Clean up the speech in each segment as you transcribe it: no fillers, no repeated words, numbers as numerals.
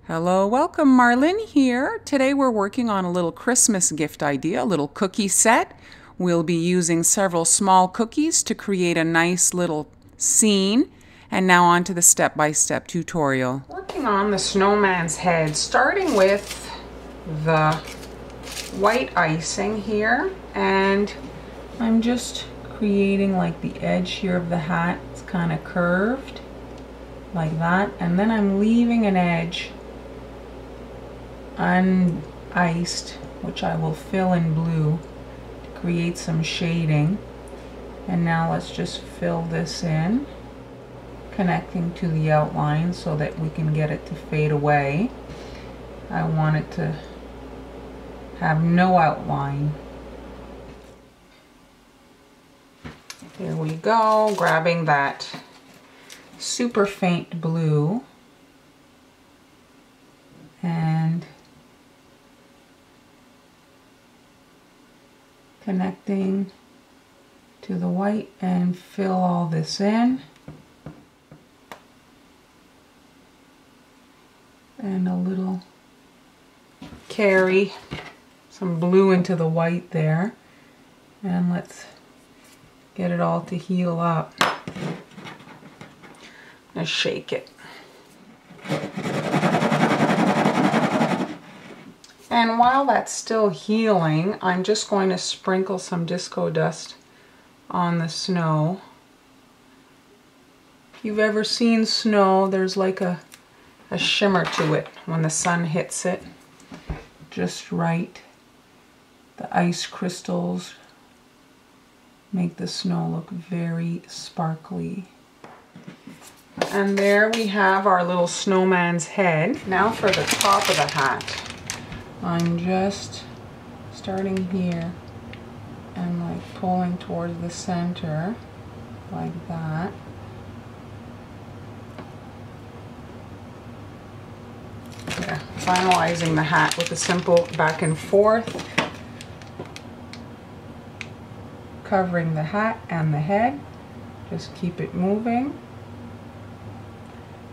Hello, welcome. Marlene here. Today we're working on a little Christmas gift idea, a little cookie set. We'll be using several small cookies to create a nice little scene. And now on to the step-by-step tutorial. Working on the snowman's head, starting with the white icing here. And I'm just creating like the edge here of the hat. It's kind of curved like that. And then I'm leaving an edge uniced, which I will fill in blue to create some shading. And now let's just fill this in, connecting to the outline so that we can get it to fade away. I want it to have no outline. Here we go, grabbing that super faint blue and connecting to the white and fill all this in. And a little carry some blue into the white there. And let's get it all to heal up. And shake it. And while that's still healing, I'm just going to sprinkle some disco dust on the snow. If you've ever seen snow, there's like a shimmer to it when the sun hits it. Just right. The ice crystals make the snow look very sparkly. And there we have our little snowman's head. Now for the top of the hat. I'm just starting here and like pulling towards the center like that. Yeah, finalizing the hat with a simple back and forth, covering the hat and the head. Just keep it moving.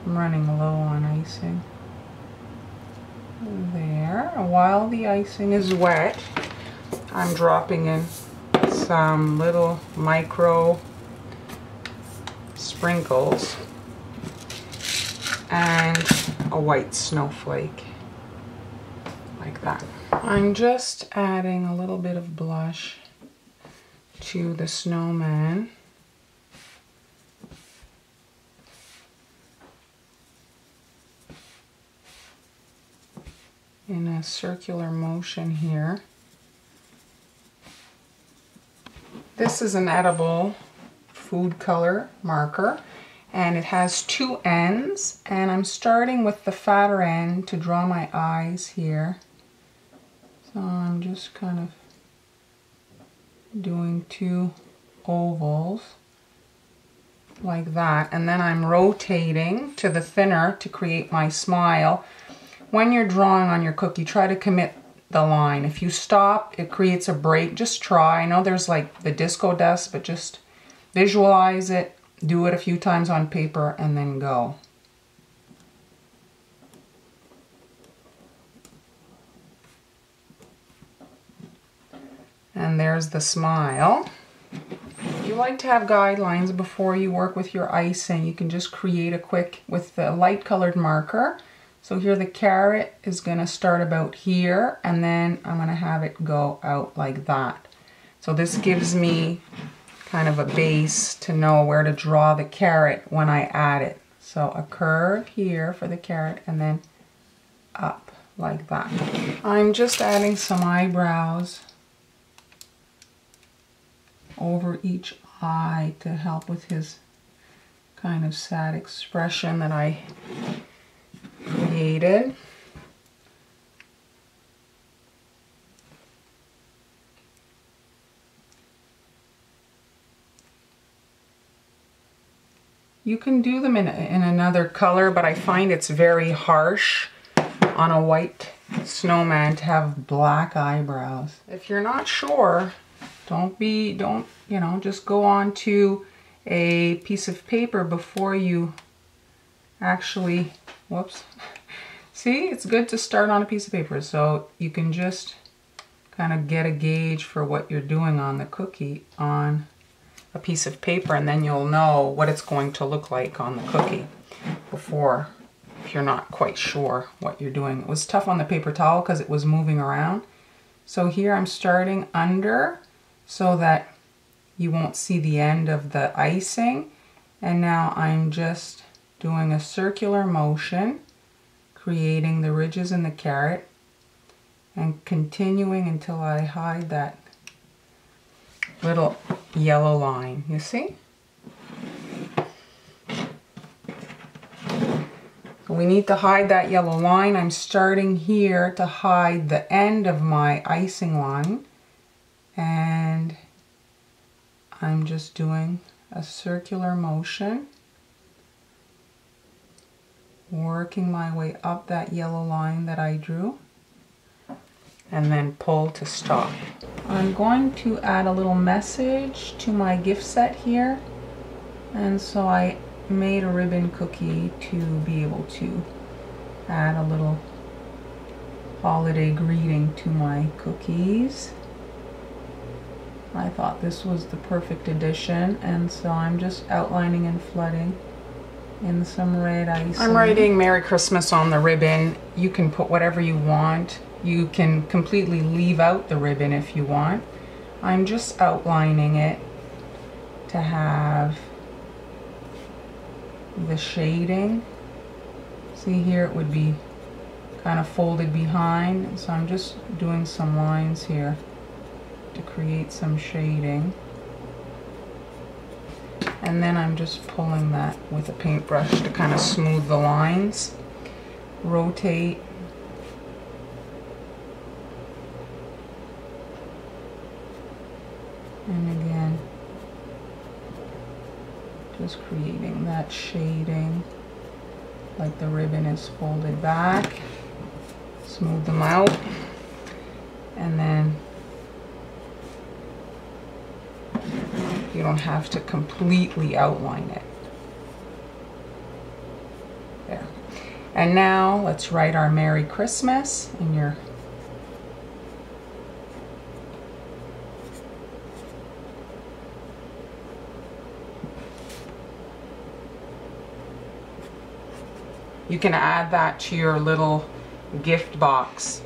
I'm running low on icing. There. While the icing is wet, I'm dropping in some little micro sprinkles and a white snowflake like that. I'm just adding a little bit of blush to the snowman. In a circular motion here. This is an edible food color marker and it has two ends, and I'm starting with the fatter end to draw my eyes here. So I'm just kind of doing two ovals like that, and then I'm rotating to the thinner to create my smile. When you're drawing on your cookie, try to commit the line. If you stop, it creates a break. Just try. I know there's like the disco dust, but just visualize it, do it a few times on paper, and then go. And there's the smile. If you like to have guidelines before you work with your icing, you can just create a quick, with the light colored marker. So here the carrot is going to start about here, and then I'm going to have it go out like that. So this gives me kind of a base to know where to draw the carrot when I add it. So a curve here for the carrot and then up like that. I'm just adding some eyebrows over each eye to help with his kind of sad expression that I created. You can do them in another color, but I find it's very harsh on a white snowman to have black eyebrows. If you're not sure, just go on to a piece of paper before you actually, whoops, See, it's good to start on a piece of paper so you can just kind of get a gauge for what you're doing on the cookie on a piece of paper, and then you'll know what it's going to look like on the cookie before, if you're not quite sure what you're doing. It was tough on the paper towel because it was moving around. So here I'm starting under so that you won't see the end of the icing. And now I'm just doing a circular motion, creating the ridges in the carrot and continuing until I hide that little yellow line, you see? We need to hide that yellow line. I'm starting here to hide the end of my icing line, and I'm just doing a circular motion, working my way up that yellow line that I drew, and then pull to stop. I'm going to add a little message to my gift set here, and so I made a ribbon cookie to be able to add a little holiday greeting to my cookies. I thought this was the perfect addition, and so I'm just outlining and flooding in some red icing. I'm writing Merry Christmas on the ribbon. You can put whatever you want. You can completely leave out the ribbon if you want. I'm just outlining it to have the shading. See here, it would be kind of folded behind, so I'm just doing some lines here to create some shading, and then I'm just pulling that with a paintbrush to kind of smooth the lines. Rotate, and again just creating that shading like the ribbon is folded back. Smooth them out, and then you don't have to completely outline it. There. And now let's write our Merry Christmas in your You can add that to your little gift box.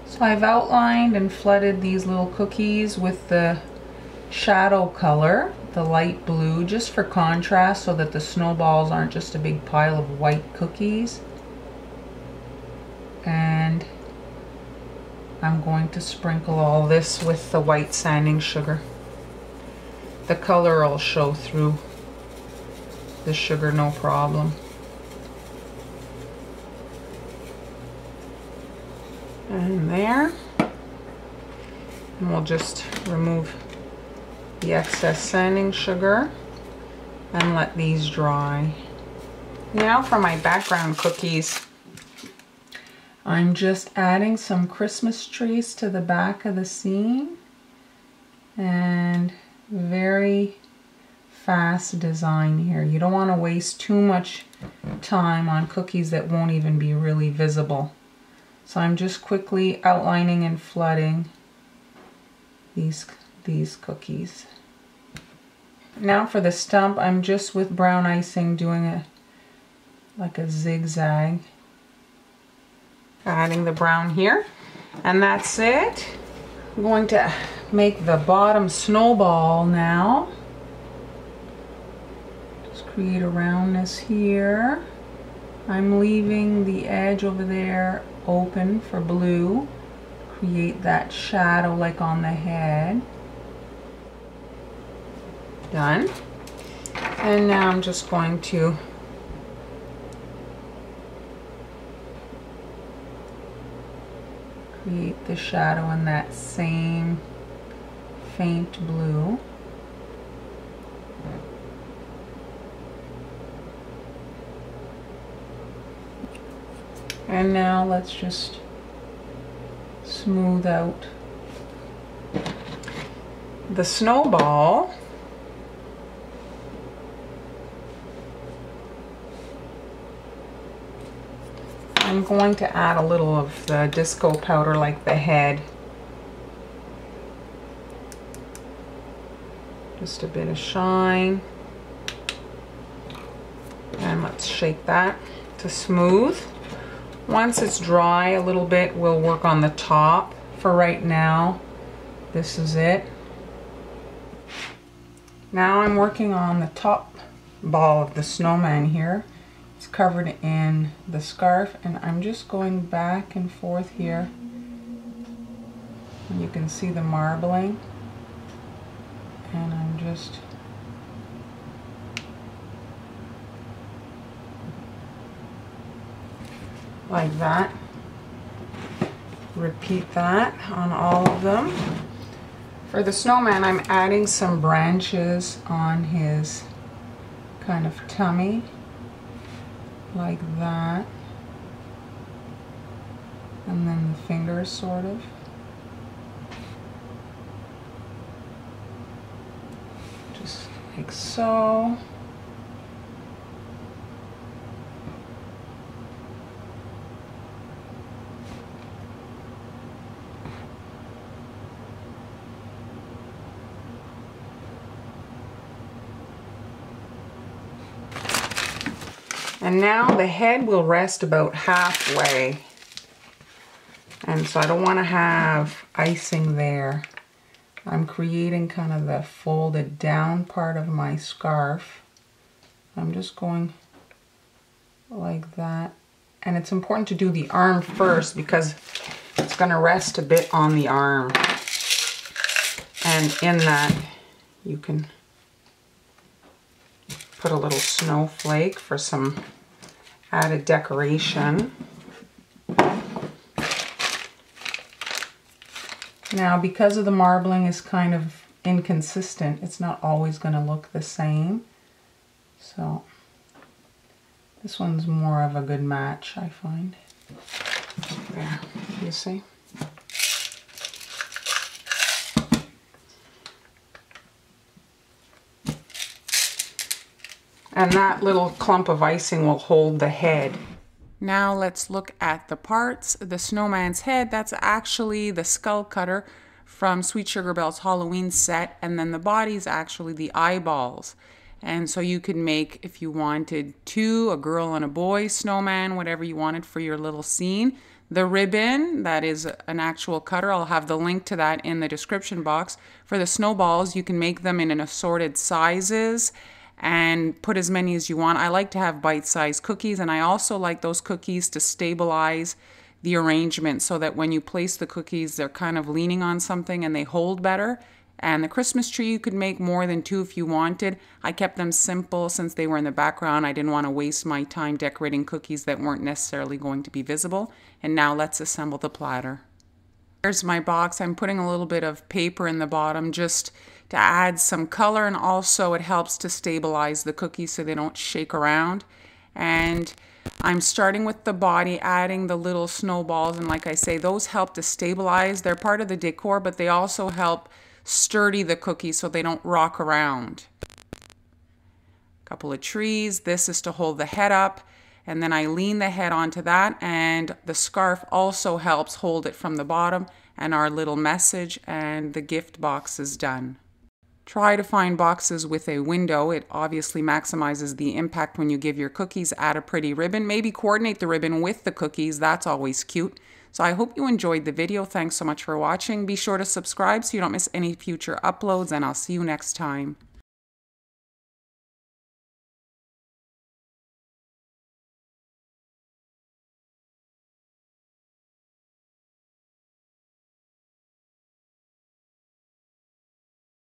So I've outlined and flooded these little cookies with the shadow color, the light blue, just for contrast so that the snowballs aren't just a big pile of white cookies. And I'm going to sprinkle all this with the white sanding sugar. The color will show through the sugar, no problem. And there, and we'll just remove the excess sanding sugar and let these dry. Now for my background cookies, I'm just adding some Christmas trees to the back of the scene, and very fast design here. You don't want to waste too much time on cookies that won't even be really visible. So I'm just quickly outlining and flooding these cookies. Now for the stump, I'm just with brown icing doing like a zigzag. Adding the brown here, and that's it. I'm going to make the bottom snowball now. Just create a roundness here. I'm leaving the edge over there open for blue. Create that shadow like on the head. Done. And now I'm just going to create the shadow in that same faint blue. And now let's just smooth out the snowball. I'm going to add a little of the disco powder, like the head. Just a bit of shine. And let's shake that to smooth. Once it's dry a little bit, we'll work on the top. For right now, this is it. Now I'm working on the top ball of the snowman here. It's covered in the scarf, and I'm just going back and forth here. And you can see the marbling. And I'm just like that. Repeat that on all of them. For the snowman, I'm adding some branches on his kind of tummy, like that. And then the fingers, sort of. Just like so. And now the head will rest about halfway. And so I don't want to have icing there. I'm creating kind of the folded down part of my scarf. I'm just going like that. And it's important to do the arm first because it's going to rest a bit on the arm. And in that, you can put a little snowflake for some added decoration. Now, because of the marbling is kind of inconsistent, it's not always going to look the same. So this one's more of a good match, I find. There, you see? And that little clump of icing will hold the head. Now let's look at the parts. The snowman's head, that's actually the skull cutter from Sweet Sugar Belle's Halloween set, and then the body's actually the eyeballs. And so you could make, if you wanted two, a girl and a boy snowman, whatever you wanted for your little scene. The ribbon, that is an actual cutter. I'll have the link to that in the description box. For the snowballs, you can make them in an assorted sizes and put as many as you want. I like to have bite-sized cookies, and I also like those cookies to stabilize the arrangement so that when you place the cookies, they're kind of leaning on something and they hold better. And the Christmas tree, you could make more than two if you wanted. I kept them simple since they were in the background. I didn't want to waste my time decorating cookies that weren't necessarily going to be visible. And now let's assemble the platter. Here's my box. I'm putting a little bit of paper in the bottom just to add some color, and also it helps to stabilize the cookies so they don't shake around. And I'm starting with the body, adding the little snowballs, and like I say, those help to stabilize. They're part of the decor, but they also help sturdy the cookies so they don't rock around. A couple of trees. This is to hold the head up, and then I lean the head onto that, and the scarf also helps hold it from the bottom, and our little message and the gift box is done. Try to find boxes with a window. It obviously maximizes the impact when you give your cookies. Add a pretty ribbon. Maybe coordinate the ribbon with the cookies. That's always cute. So I hope you enjoyed the video. Thanks so much for watching. Be sure to subscribe so you don't miss any future uploads, and I'll see you next time.